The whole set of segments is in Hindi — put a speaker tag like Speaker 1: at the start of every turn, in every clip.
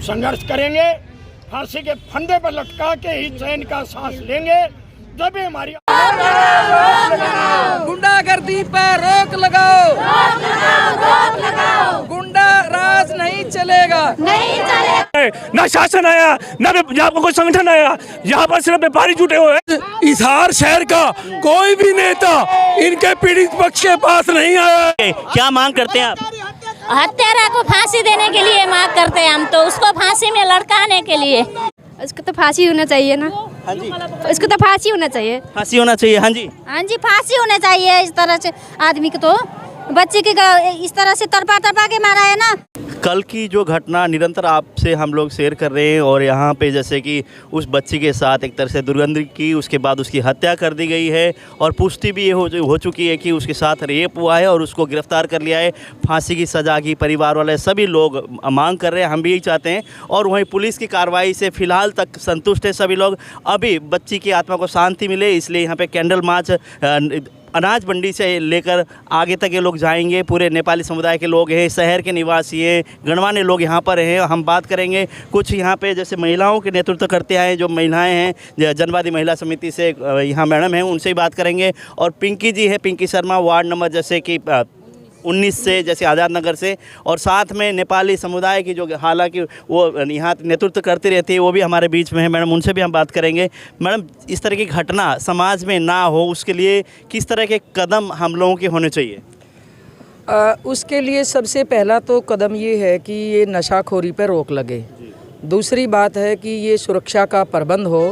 Speaker 1: संघर्ष करेंगे, फांसी के फंदे पर लटका के ही चैन का सांस लेंगे, जब हमारी
Speaker 2: गुंडागर्दी पर रोक लगाओ, गुंडा राज नहीं चलेगा,
Speaker 3: ना शासन आया, ना यहाँ पर कोई संगठन आया, यहाँ पर सिर्फ व्यापारी जुटे हुए हैं। हिसार शहर का कोई भी नेता इनके पीड़ित पक्ष के पास नहीं आया।
Speaker 4: क्या मांग करते हैं आप?
Speaker 5: हत्यारा को फांसी देने के लिए मांग करते हैं हम, तो उसको फांसी में लटकाने के लिए।
Speaker 6: उसको तो फांसी होना चाहिए ना।
Speaker 4: हाँ जी,
Speaker 6: उसको तो फांसी होना चाहिए।
Speaker 4: फांसी होना चाहिए। हाँ जी,
Speaker 5: हाँ जी, फांसी होना चाहिए। इस तरह से आदमी को तो बच्चे की इस तरह से तरपा के मारा है ना।
Speaker 4: कल की जो घटना निरंतर आपसे हम लोग शेयर कर रहे हैं, और यहाँ पे जैसे कि उस बच्ची के साथ एक तरह से दुर्गंध की, उसके बाद उसकी हत्या कर दी गई है, और पुष्टि भी ये हो चुकी है कि उसके साथ रेप हुआ है और उसको गिरफ्तार कर लिया है। फांसी की सज़ा की परिवार वाले सभी लोग मांग कर रहे हैं, हम भी यही चाहते हैं। और वहीं पुलिस की कार्रवाई से फ़िलहाल तक संतुष्ट है सभी लोग। अभी बच्ची की आत्मा को शांति मिले, इसलिए यहाँ पर कैंडल मार्च अनाज मंडी से लेकर आगे तक ये लोग जाएंगे। पूरे नेपाली समुदाय के लोग हैं, शहर के निवासी हैं, गणमान्य लोग यहाँ पर हैं। हम बात करेंगे कुछ यहाँ पे जैसे महिलाओं के नेतृत्व करते आए जो महिलाएं हैं, जनवादी महिला समिति से यहाँ मैडम हैं, उनसे ही बात करेंगे। और पिंकी जी है, पिंकी शर्मा, वार्ड नंबर जैसे कि 19 से, जैसे आज़ाद नगर से, और साथ में नेपाली समुदाय की जो हालांकि वो यहाँ नेतृत्व करती रहती है, वो भी हमारे बीच में है। मैडम, उनसे भी हम बात करेंगे। मैडम, इस तरह की घटना समाज में ना हो, उसके लिए किस तरह के कदम हम लोगों के होने चाहिए?
Speaker 2: उसके लिए सबसे पहला तो कदम ये है कि ये नशाखोरी पर रोक लगे। दूसरी बात है कि ये सुरक्षा का प्रबंध हो।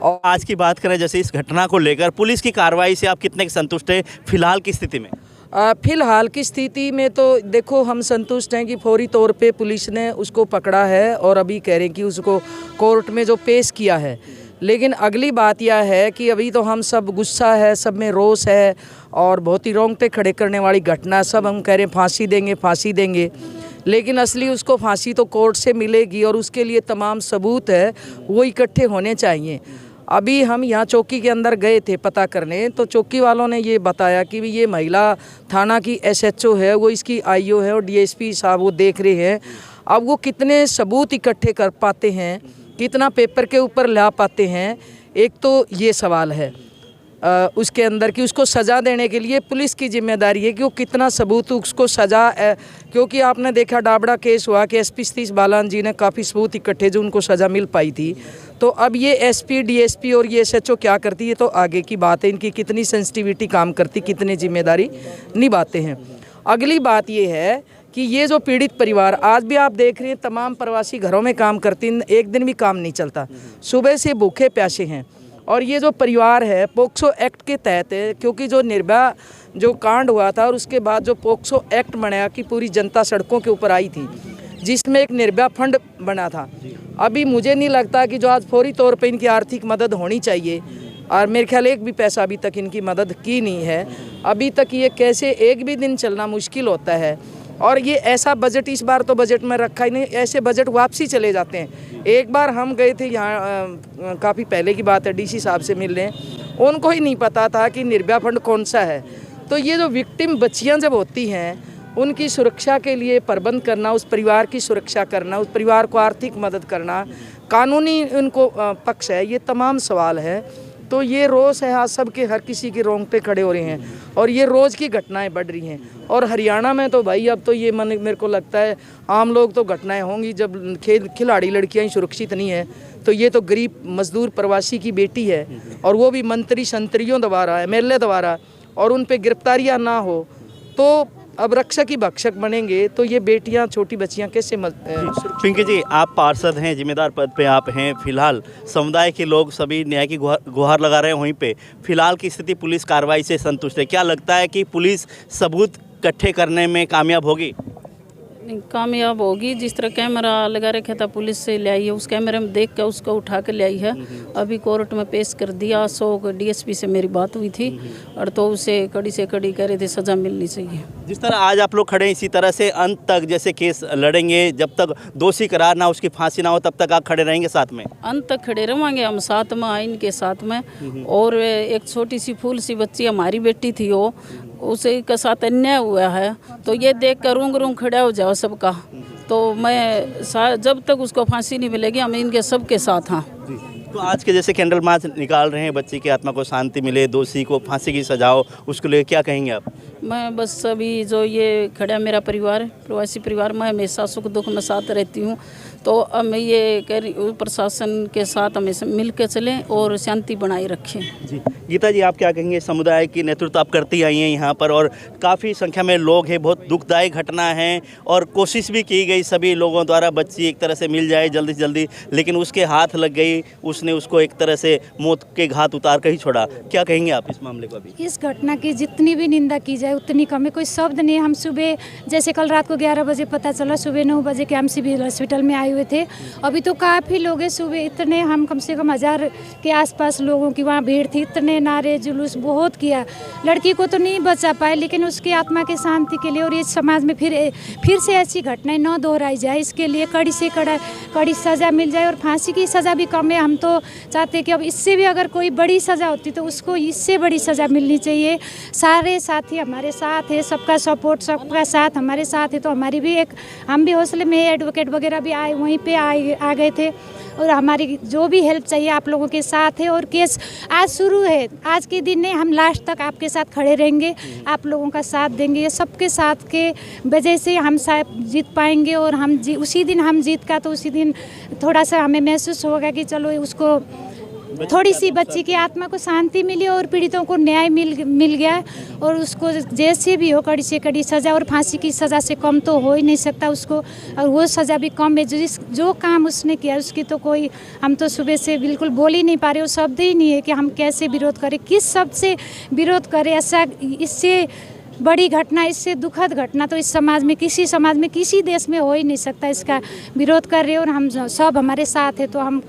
Speaker 2: और
Speaker 4: आज की बात करें जैसे इस घटना को लेकर पुलिस की कार्रवाई से आप कितने संतुष्ट हैं फिलहाल की स्थिति में?
Speaker 2: फिलहाल की स्थिति में तो देखो, हम संतुष्ट हैं कि फौरी तौर पे पुलिस ने उसको पकड़ा है और अभी कह रहे हैं कि उसको कोर्ट में जो पेश किया है। लेकिन अगली बात यह है कि अभी तो हम सब गुस्सा है, सब में रोष है, और बहुत ही रोंगटे खड़े करने वाली घटना। सब हम कह रहे हैं फांसी देंगे, फांसी देंगे, लेकिन असली उसको फांसी तो कोर्ट से मिलेगी, और उसके लिए तमाम सबूत है वो इकट्ठे होने चाहिए। अभी हम यहाँ चौकी के अंदर गए थे पता करने, तो चौकी वालों ने ये बताया कि ये महिला थाना की SHO है, वो इसकी IO है, और DSP साहब वो देख रहे हैं। अब वो कितने सबूत इकट्ठे कर पाते हैं, कितना पेपर के ऊपर ला पाते हैं, एक तो ये सवाल है। उसके अंदर कि उसको सज़ा देने के लिए पुलिस की जिम्मेदारी है कि वो कितना सबूत उसको सज़ा, क्योंकि आपने देखा डाबड़ा केस हुआ कि SP सतीश बालन जी ने काफ़ी सबूत इकट्ठे जो उनको सज़ा मिल पाई थी। तो अब ये SP, DSP और ये SHO क्या करती है, तो आगे की बात है, इनकी कितनी सेंसिटिविटी काम करती, कितनी जिम्मेदारी निभाते हैं। अगली बात ये है कि ये जो पीड़ित परिवार, आज भी आप देख रहे हैं तमाम प्रवासी घरों में काम करती, एक दिन भी काम नहीं चलता, सुबह से भूखे प्यासे हैं। और ये जो परिवार है पोक्सो एक्ट के तहत है, क्योंकि जो निर्भया जो कांड हुआ था और उसके बाद जो पोक्सो एक्ट बनाया कि पूरी जनता सड़कों के ऊपर आई थी, जिसमें एक निर्भया फंड बना था। अभी मुझे नहीं लगता कि जो आज फौरी तौर पे इनकी आर्थिक मदद होनी चाहिए, और मेरे ख्याल एक भी पैसा अभी तक इनकी मदद की नहीं है। अभी तक ये कैसे एक भी दिन चलना मुश्किल होता है। और ये ऐसा बजट इस बार तो बजट में रखा ही नहीं, ऐसे बजट वापसी चले जाते हैं। एक बार हम गए थे यहाँ, काफ़ी पहले की बात है, DC साहब से मिलने, उनको ही नहीं पता था कि निर्भया फंड कौन सा है। तो ये जो विक्टिम बच्चियाँ जब होती हैं, उनकी सुरक्षा के लिए प्रबंध करना, उस परिवार की सुरक्षा करना, उस परिवार को आर्थिक मदद करना, कानूनी उनको पक्ष है, ये तमाम सवाल है। तो ये रोज़ है, आज सबके हर किसी के रोंगटे खड़े हो रहे हैं, और ये रोज़ की घटनाएं बढ़ रही हैं। और हरियाणा में तो भाई अब तो ये मेरे को लगता है आम लोग तो घटनाएं होंगी, जब खिलाड़ी लड़कियां ही सुरक्षित नहीं है, तो ये तो गरीब मजदूर प्रवासी की बेटी है, और वो भी मंत्री संतरियों द्वारा, MLA द्वारा, और उन पर गिरफ्तारियाँ ना हो तो अब रक्षक ही भक्षक बनेंगे, तो ये बेटियां, छोटी बच्चियां कैसे
Speaker 4: पिंकी जी, आप पार्षद हैं, जिम्मेदार पद पे आप हैं। फिलहाल समुदाय के लोग सभी न्याय की गुहार लगा रहे हैं। वहीं पे फिलहाल की स्थिति पुलिस कार्रवाई से संतुष्ट है? क्या लगता है कि पुलिस सबूत इकट्ठे करने में कामयाब होगी?
Speaker 7: कामयाब होगी। जिस तरह कैमरा लगा रखा था पुलिस से ले आई है, उस कैमरे में देख कर उसको उठा कर ले आई है। अभी कोर्ट में पेश कर दिया। DSP से मेरी बात हुई थी, और तो उसे कड़ी से कड़ी कह रहे थे सज़ा मिलनी चाहिए।
Speaker 4: जिस तरह आज आप लोग खड़े हैं, इसी तरह से अंत तक जैसे केस लड़ेंगे, जब तक दोषी करार ना, उसकी फांसी ना हो, तब तक आप खड़े रहेंगे साथ में?
Speaker 7: अंत तक खड़े रहेंगे हम साथ में, आइन के साथ में। और एक छोटी सी फूल सी बच्ची हमारी बेटी थी, वो उसे के साथ अन्याय हुआ है, तो ये देख कर रूंग रूंग खड़ा हो जाओ सबका। तो मैं जब तक उसको फांसी नहीं मिलेगी हम इनके सबके साथ हैं।
Speaker 4: तो आज के जैसे कैंडल मार्च निकाल रहे हैं, बच्ची की आत्मा को शांति मिले, दोषी को फांसी की सजा हो, उसके लिए क्या कहेंगे आप?
Speaker 7: मैं बस अभी जो ये खड़ा मेरा परिवार, प्रवासी परिवार, मैं हमेशा सुख दुख में साथ रहती हूँ। तो अब मैं ये कह रही हूँ प्रशासन के साथ हमेशा मिल के चलें और शांति बनाए रखें।
Speaker 4: जी गीता जी, आप क्या कहेंगे? समुदाय की नेतृत्व आप करती आई हैं यहाँ पर और काफ़ी संख्या में लोग हैं, बहुत दुखदायी घटना है और कोशिश भी की गई सभी लोगों द्वारा बच्ची एक तरह से मिल जाए जल्दी से जल्दी, लेकिन उसके हाथ लग गई, उसने उसको एक तरह से मौत के घाट उतार कर ही छोड़ा। क्या कहेंगे आप इस मामले को? अभी
Speaker 8: इस घटना की जितनी भी निंदा की जाए उतनी कम है, कोई शब्द नहीं। हम सुबह जैसे कल रात को 11 बजे पता चला, सुबह 9 बजे के हम सिविल हॉस्पिटल में आए हुए थे। अभी तो काफ़ी लोग हैं, सुबह इतने हम कम से कम 1000 के आसपास लोगों की वहाँ भीड़ थी, इतने नारे जुलूस बहुत किया। लड़की को तो नहीं बचा पाए, लेकिन उसकी आत्मा की शांति के लिए और इस समाज में फिर से ऐसी घटनाएं न दोहराई जाए, इसके लिए कड़ी से कड़ी सज़ा मिल जाए और फांसी की सज़ा भी कम है। हम तो चाहते हैं कि अब इससे भी अगर कोई बड़ी सज़ा होती तो उसको इससे बड़ी सज़ा मिलनी चाहिए। सारे साथी हमारे साथ है, सबका सपोर्ट, सबका साथ हमारे साथ है, तो हमारी भी हम भी हौसले में एडवोकेट वगैरह भी आए, वहीं पे आ गए थे और हमारी जो भी हेल्प चाहिए आप लोगों के साथ है। और केस आज शुरू है, आज के दिन नहीं, हम लास्ट तक आपके साथ खड़े रहेंगे, आप लोगों का साथ देंगे। ये सबके साथ के वजह से हम शायद जीत पाएंगे और उसी दिन हम जीत का, तो उसी दिन थोड़ा सा हमें महसूस होगा कि चलो उसको थोड़ी सी बच्ची की आत्मा को शांति मिली और पीड़ितों को न्याय मिल गया और उसको जैसे भी हो कड़ी से कड़ी सज़ा, और फांसी की सज़ा से कम तो हो ही नहीं सकता उसको, और वो सज़ा भी कम है। जो काम उसने किया उसकी तो कोई, हम तो सुबह से बिल्कुल बोल ही नहीं पा रहे, वो शब्द ही नहीं है कि हम कैसे विरोध करें, किस शब्द से विरोध करें। ऐसा इससे बड़ी घटना, इससे दुखद घटना तो इस समाज में, किसी समाज में, किसी देश में हो ही नहीं सकता। इसका विरोध कर रहे हैं और हम सब हमारे साथ है, तो हम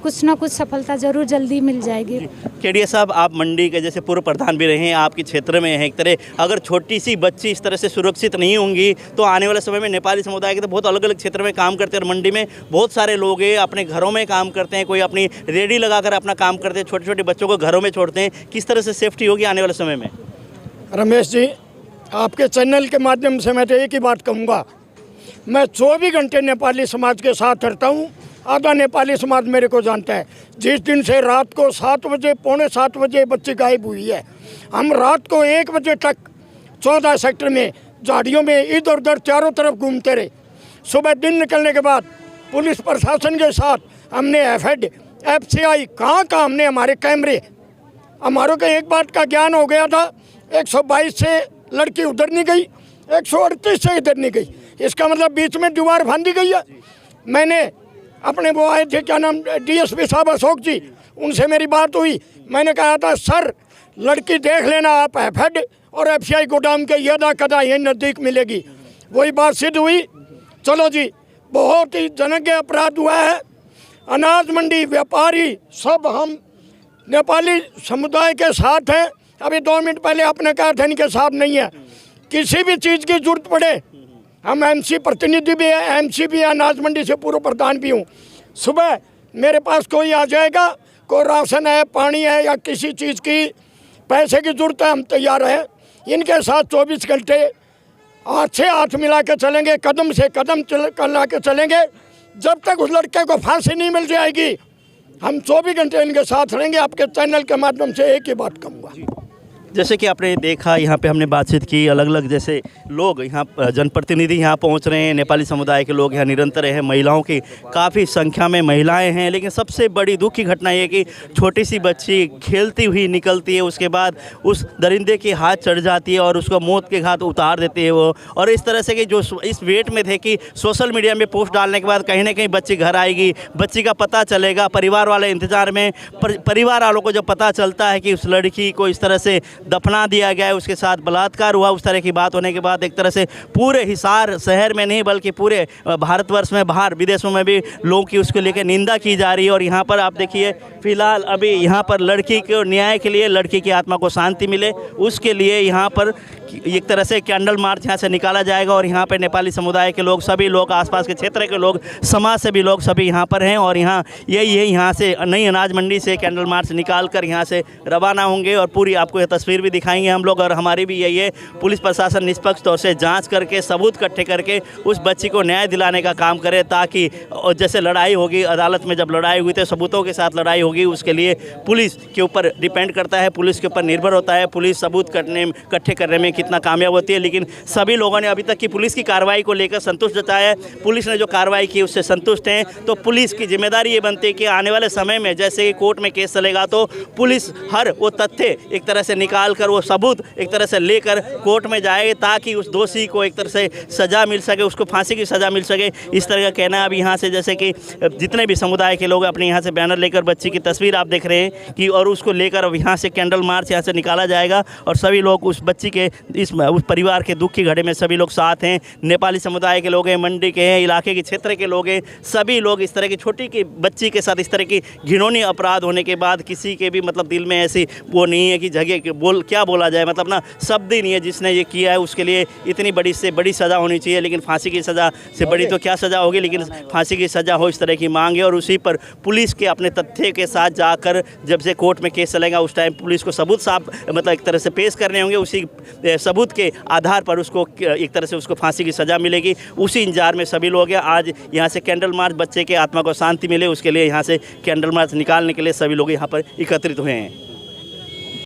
Speaker 8: कुछ ना कुछ सफलता जरूर जल्दी मिल जाएगी।
Speaker 4: केडिया साहब, आप मंडी के जैसे पूर्व प्रधान भी रहे हैं, आपके क्षेत्र में है एक तरह, अगर छोटी सी बच्ची इस तरह से सुरक्षित नहीं होंगी तो आने वाले समय में नेपाली समुदाय के तो बहुत अलग अलग क्षेत्र में काम करते हैं और मंडी में बहुत सारे लोग हैं, अपने घरों में काम करते हैं, कोई अपनी रेडी लगाकर अपना काम करते हैं, छोटे छोटे बच्चों को घरों में छोड़ते हैं, किस तरह से सेफ्टी होगी आने वाले समय में?
Speaker 1: रमेश जी, आपके चैनल के माध्यम से मैं तो एक ही बात कहूँगा, मैं 24 घंटे नेपाली समाज के साथ रहता हूँ। आधा नेपाली समाज मेरे को जानता है। जिस दिन से रात को 7 बजे, पौने 7 बजे बच्ची गायब हुई है, हम रात को 1 बजे तक 14 सेक्टर में झाड़ियों में इधर उधर चारों तरफ घूमते रहे। सुबह दिन निकलने के बाद पुलिस प्रशासन के साथ हमने FID, FCI कहाँ हमने हमारे कैमरे, हमारों को एक बात का ज्ञान हो गया था, 122 से लड़की उधर नहीं गई, 138 से इधर नहीं गई, इसका मतलब बीच में दीवार बांधी गई है। मैंने अपने वो आए थे, क्या नाम, DSP साहब अशोक जी, उनसे मेरी बात हुई। मैंने कहा था सर लड़की देख लेना आप, FID और FCI गोदाम के यदा कदा यही नज़दीक मिलेगी। वही बात सिद्ध हुई। चलो जी, बहुत ही जनज्ञ अपराध हुआ है। अनाज मंडी व्यापारी सब हम नेपाली समुदाय के साथ हैं। अभी 2 मिनट पहले आपने कहा था इनके साथ नहीं है। किसी भी चीज़ की जरूरत पड़े, हम MC प्रतिनिधि भी है, MC भी है, अनाज मंडी से पूर्व प्रधान भी हूँ। सुबह मेरे पास कोई आ जाएगा, कोई राशन है, पानी है या किसी चीज़ की पैसे की जरूरत है, हम तैयार हैं। इनके साथ 24 घंटे हाथ से हाथ मिला के चलेंगे, कदम से कदम ला के चलेंगे। जब तक उस लड़के को फांसी नहीं मिल जाएगी हम 24 घंटे इनके साथ रहेंगे। आपके चैनल के माध्यम से एक ही बात कहूँगा।
Speaker 4: जैसे कि आपने देखा, यहाँ पे हमने बातचीत की, अलग अलग जैसे लोग यहाँ जनप्रतिनिधि यहाँ पहुँच रहे हैं, नेपाली समुदाय के लोग यहाँ निरंतर हैं, महिलाओं की काफ़ी संख्या में महिलाएं हैं। लेकिन सबसे बड़ी दुख की घटना ये कि छोटी सी बच्ची खेलती हुई निकलती है, उसके बाद उस दरिंदे के हाथ चढ़ जाती है और उसको मौत के घाट उतार देते हैं वो। और इस तरह से कि जो इस वेट में थे कि सोशल मीडिया में पोस्ट डालने के बाद कहीं ना कहीं बच्ची घर आएगी, बच्ची का पता चलेगा, परिवार वाले इंतजार में, परिवार वालों को जब पता चलता है कि उस लड़की को इस तरह से दफना दिया गया है, उसके साथ बलात्कार हुआ, उस तरह की बात होने के बाद एक तरह से पूरे हिसार शहर में नहीं बल्कि पूरे भारतवर्ष में, बाहर विदेशों में भी लोगों की उसको लेकर निंदा की जा रही है। और यहाँ पर आप देखिए, फिलहाल अभी यहाँ पर लड़की को न्याय के लिए, लड़की की आत्मा को शांति मिले, उसके लिए यहाँ पर एक तरह से कैंडल मार्च यहाँ से निकाला जाएगा और यहाँ पे नेपाली समुदाय के लोग, सभी लोग, आसपास के क्षेत्र के लोग, समाज से भी लोग सभी यहाँ पर हैं और यहाँ यही है, यहाँ से नई अनाज मंडी से कैंडल मार्च निकाल कर यहाँ से रवाना होंगे और पूरी आपको ये तस्वीर भी दिखाएंगे हम लोग। और हमारी भी यही है, पुलिस प्रशासन निष्पक्ष तौर से जाँच करके सबूत इकट्ठे करके उस बच्ची को न्याय दिलाने का काम करे, ताकि जैसे लड़ाई होगी अदालत में, जब लड़ाई हुई तो सबूतों के साथ लड़ाई होगी, उसके लिए पुलिस के ऊपर डिपेंड करता है, पुलिस के ऊपर निर्भर होता है, पुलिस सबूत इकट्ठे करने में कितना कामयाब होती है। लेकिन सभी लोगों ने अभी तक की पुलिस की कार्रवाई को लेकर संतुष्ट जताया है। पुलिस ने जो कार्रवाई की उससे संतुष्ट हैं। तो पुलिस की जिम्मेदारी ये बनती है कि आने वाले समय में जैसे कि कोर्ट में केस चलेगा तो पुलिस हर वो तथ्य एक तरह से निकाल कर, वो सबूत एक तरह से लेकर कोर्ट में जाए, ताकि उस दोषी को एक तरह से सज़ा मिल सके, उसको फांसी की सज़ा मिल सके। इस तरह का कहना है। अब यहाँ से जैसे कि जितने भी समुदाय के लोग अपने यहाँ से बैनर लेकर, बच्ची की तस्वीर आप देख रहे हैं कि, और उसको लेकर अब यहाँ से कैंडल मार्च यहाँ से निकाला जाएगा और सभी लोग उस बच्ची के उस परिवार के दुख की घड़ी में सभी लोग साथ हैं। नेपाली समुदाय के लोग हैं, मंडी के हैं, इलाके के क्षेत्र के लोग हैं, सभी लोग इस तरह की छोटी की बच्ची के साथ इस तरह की घिनौनी अपराध होने के बाद किसी के भी मतलब दिल में ऐसी वो नहीं है कि जगह क्या बोला जाए, मतलब ना शब्द ही नहीं है जिसने ये किया है उसके लिए इतनी बड़ी से बड़ी सज़ा होनी चाहिए। लेकिन फांसी की सज़ा से बड़ी तो क्या सज़ा होगी, लेकिन फांसी की सज़ा हो, इस तरह की मांग है। और उसी पर पुलिस के अपने तथ्य के साथ जाकर जब से कोर्ट में केस चलेगा उस टाइम पुलिस को सबूत साफ मतलब एक तरह से पेश करने होंगे, उसी सबूत के आधार पर उसको एक तरह से उसको फांसी की सज़ा मिलेगी। उसी इंतजार में सभी लोग हैं। आज यहाँ से कैंडल मार्च, बच्चे के आत्मा को शांति मिले उसके लिए यहाँ से कैंडल मार्च निकालने के लिए सभी लोग यहाँ पर एकत्रित हुए हैं।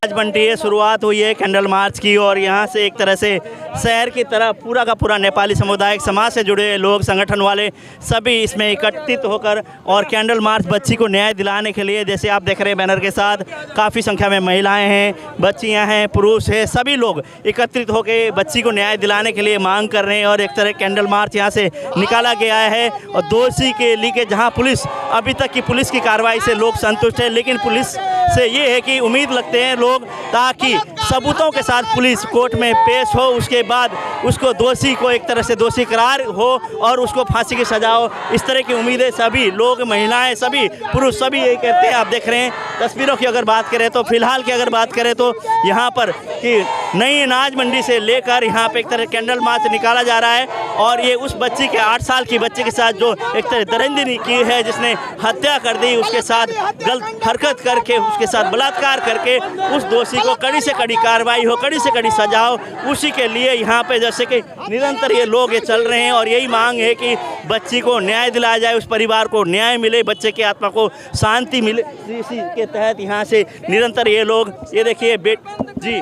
Speaker 4: आज बनती है, शुरुआत हुई है कैंडल मार्च की और यहाँ से एक तरह से शहर की तरह पूरा का पूरा नेपाली सामुदायिक समाज से जुड़े लोग, संगठन वाले सभी इसमें एकत्रित होकर और कैंडल मार्च बच्ची को न्याय दिलाने के लिए, जैसे आप देख रहे हैं बैनर के साथ काफ़ी संख्या में महिलाएं हैं, बच्चियां हैं, पुरुष हैं, सभी लोग एकत्रित होकर बच्ची को न्याय दिलाने के लिए मांग कर रहे हैं। और एक तरह कैंडल मार्च यहाँ से निकाला गया है और दोषी के लिए जहाँ पुलिस अभी तक की पुलिस की कार्रवाई से लोग संतुष्ट हैं, लेकिन पुलिस से ये है कि उम्मीद लगते हैं लोग, ताकि सबूतों के साथ पुलिस कोर्ट में पेश हो, उसके बाद उसको दोषी को एक तरह से दोषी करार हो और उसको फांसी की सजा हो। इस तरह की उम्मीदें सभी लोग, महिलाएं, सभी पुरुष सभी यही कहते हैं। आप देख रहे हैं तस्वीरों की अगर बात करें तो फिलहाल की अगर बात करें तो यहाँ पर कि नई अनाज मंडी से लेकर यहाँ पे एक तरह कैंडल मार्च निकाला जा रहा है और ये उस बच्ची के 8 साल की बच्ची के साथ जो एक तरह दरिंदगी की है, जिसने हत्या कर दी, उसके साथ गलत हरकत करके, उसके साथ बलात्कार करके उस दोषी को कड़ी से कड़ी कार्रवाई हो, कड़ी से कड़ी सजा हो, उसी के लिए यहाँ पे जैसे कि निरंतर ये लोग ये चल रहे हैं और यही मांग है कि बच्ची को न्याय दिलाया जाए, उस परिवार को न्याय मिले, बच्चे की आत्मा को शांति मिले। इसी के तहत यहाँ से निरंतर ये लोग, ये देखिए जी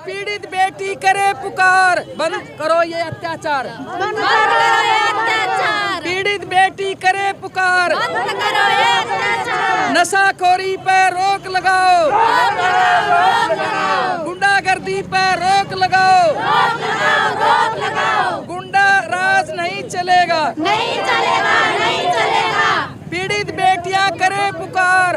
Speaker 2: पीड़ित बेटी करे पुकार, बंद करो ये अत्याचार, पीड़ित बेटी करे पुकार, नशाखोरी पर रोक लगाओ, गुंडागर्दी पर रोक लगाओ, गुंडा राज नहीं चलेगा, पीड़ित बेटियां करे पुकार।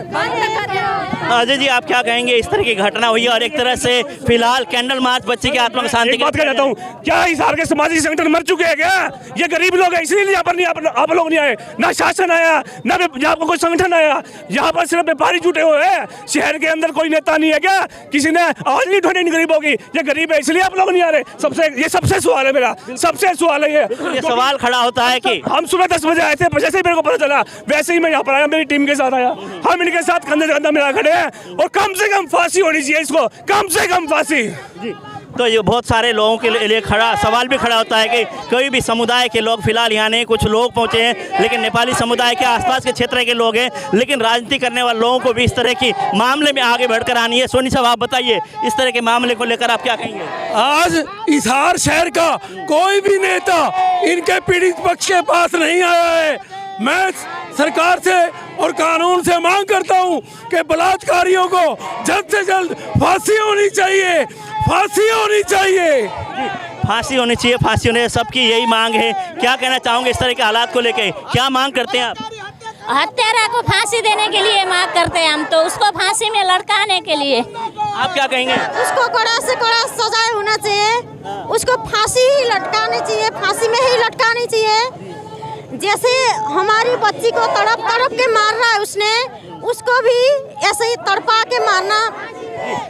Speaker 4: अजय जी, आप क्या कहेंगे? इस तरह की घटना हुई और एक तरह से फिलहाल कैंडल मार्च बच्चे की आत्मा को शांति
Speaker 3: बात कर जाता हूँ, क्या हिसार के सामाजिक संगठन मर चुके हैं क्या? ये गरीब लोग हैं इसलिए यहाँ पर नहीं आप लोग नहीं आए, ना शासन आया, ना यहाँ पर कोई संगठन आया, यहाँ पर सिर्फ व्यापारी जुटे हुए हैं। शहर के अंदर कोई नेता नहीं है क्या? किसी ने आवाज नहीं उठानी गरीबों की? ये गरीब है इसलिए आप लोग नहीं आ रहे। ये सबसे सवाल है मेरा, सबसे सवाल है ये
Speaker 4: सवाल खड़ा होता है कि
Speaker 3: हम सुबह 10 बजे आए थे, जैसे ही मेरे को पता चला वैसे ही मैं यहाँ पर आया, मेरी टीम के साथ आया, हम इनके साथ कंधे से कंधा मिला खड़े हैं और कम से कम फांसी होनी चाहिए इसको, कम से कम फांसी
Speaker 4: जी। तो ये बहुत सारे लोगों के लिए खड़ा सवाल भी खड़ा होता है कि कोई भी समुदाय के लोग फिलहाल यहाँ नहीं, कुछ लोग पहुँचे हैं लेकिन नेपाली समुदाय के आसपास के क्षेत्र के लोग हैं, लेकिन राजनीति करने वाले लोगों को भी इस तरह की मामले में आगे बढ़कर आनी है। सोनी साहब, आप बताइए इस तरह के मामले को लेकर आप क्या कहेंगे?
Speaker 3: आज हिसार शहर का कोई भी नेता इनके पीड़ित पक्ष के पास नहीं आया है। मैं सरकार से और कानून से मांग करता हूं कि बलात्कारियों को जल्द से जल्द फांसी होनी चाहिए, फांसी होनी चाहिए,
Speaker 4: फांसी होनी चाहिए, फांसी होने सबकी यही मांग है। क्या कहना चाहोगे इस तरह के हालात को लेके? क्या मांग करते हैं आप?
Speaker 5: हत्यारा को फांसी देने के लिए मांग करते हैं हम, तो उसको फांसी में लटकाने के लिए।
Speaker 4: आप क्या कहेंगे?
Speaker 5: उसको कड़ा से कड़ा सजा होना चाहिए, उसको फांसी ही लटकानी चाहिए, फांसी में ही लटकानी चाहिए। जैसे हमारी बच्ची को तड़प तड़प के मार रहा है उसने, उसको भी ऐसे ही तड़पा के मारना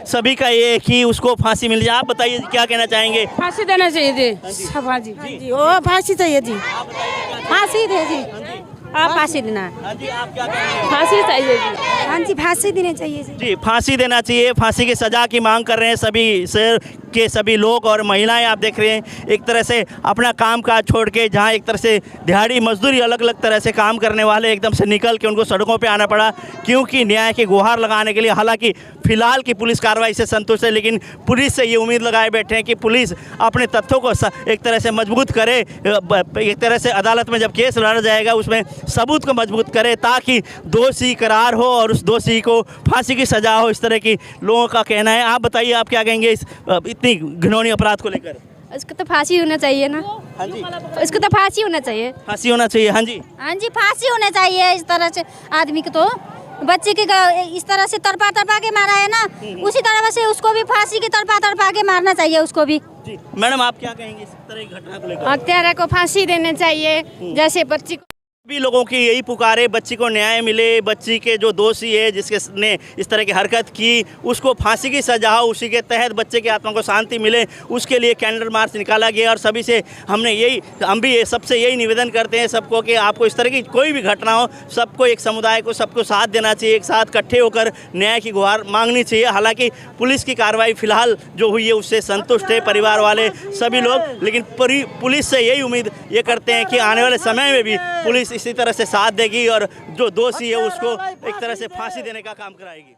Speaker 4: सभी का ये है कि उसको फांसी मिल जाए। आप बताइए क्या कहना चाहेंगे?
Speaker 7: फांसी देना चाहिए जी। हाँ जी
Speaker 5: ओ फांसी चाहिए जी, फांसी दे जी।
Speaker 6: आप फांसी देना है।
Speaker 4: हाँ जी, आप क्या कहेंगे?
Speaker 7: फांसी चाहिए जी।
Speaker 6: हाँ जी फांसी देनी चाहिए जी।
Speaker 4: जी, फांसी देना चाहिए। फांसी की सज़ा की मांग कर रहे हैं सभी शहर के सभी लोग और महिलाएं। आप देख रहे हैं एक तरह से अपना काम काज छोड़ के, जहां एक तरह से दिहाड़ी मजदूरी अलग अलग तरह से काम करने वाले एकदम से निकल के उनको सड़कों पे आना पड़ा, क्योंकि न्याय की गुहार लगाने के लिए। हालांकि फिलहाल की पुलिस कार्रवाई से संतुष्ट है, लेकिन पुलिस से ये उम्मीद लगाए बैठे हैं कि पुलिस अपने तथ्यों को एक तरह से मजबूत करे। एक तरह से अदालत में जब केस लड़ा जाएगा उसमें सबूत को मजबूत करे, ताकि दोषी करार हो और उस दोषी को फांसी की सज़ा हो। इस तरह की लोगों का कहना है। आप बताइए, आप क्या कहेंगे इस इतनी घिनौनी अपराध को लेकर?
Speaker 6: उसको तो फांसी होना चाहिए ना।
Speaker 4: हाँ जी,
Speaker 6: उसको तो फांसी होना चाहिए।
Speaker 4: फांसी होना चाहिए। हाँ जी,
Speaker 5: हाँ जी, फांसी होना चाहिए। इस तरह से आदमी को तो बच्चे के इस तरह से तड़पा के मारा है ना, उसी तरह से उसको भी फांसी की तड़पा के मारना चाहिए उसको भी।
Speaker 4: जी मैडम, आप क्या कहेंगे इस तरह की घटना को लेकर?
Speaker 6: हत्यारा को फांसी देना चाहिए, जैसे बच्ची को।
Speaker 4: सभी लोगों की यही पुकार है, बच्ची को न्याय मिले। बच्ची के जो दोषी है, जिसके ने इस तरह की हरकत की, उसको फांसी की सजा हो, उसी के तहत बच्चे की आत्मा को शांति मिले। उसके लिए कैंडल मार्च निकाला गया और सभी से हम भी सबसे यही निवेदन करते हैं सबको कि आपको इस तरह की कोई भी घटना हो, सबको एक समुदाय को सबको साथ देना चाहिए, एक साथ इकट्ठे होकर न्याय की गुहार मांगनी चाहिए। हालांकि पुलिस की कार्रवाई फिलहाल जो हुई है उससे संतुष्ट है परिवार वाले सभी लोग, लेकिन पुलिस से यही उम्मीद ये करते हैं कि आने वाले समय में भी पुलिस इसी तरह से साथ देगी और जो दोषी है उसको एक तरह से फांसी देने का काम कराएगी।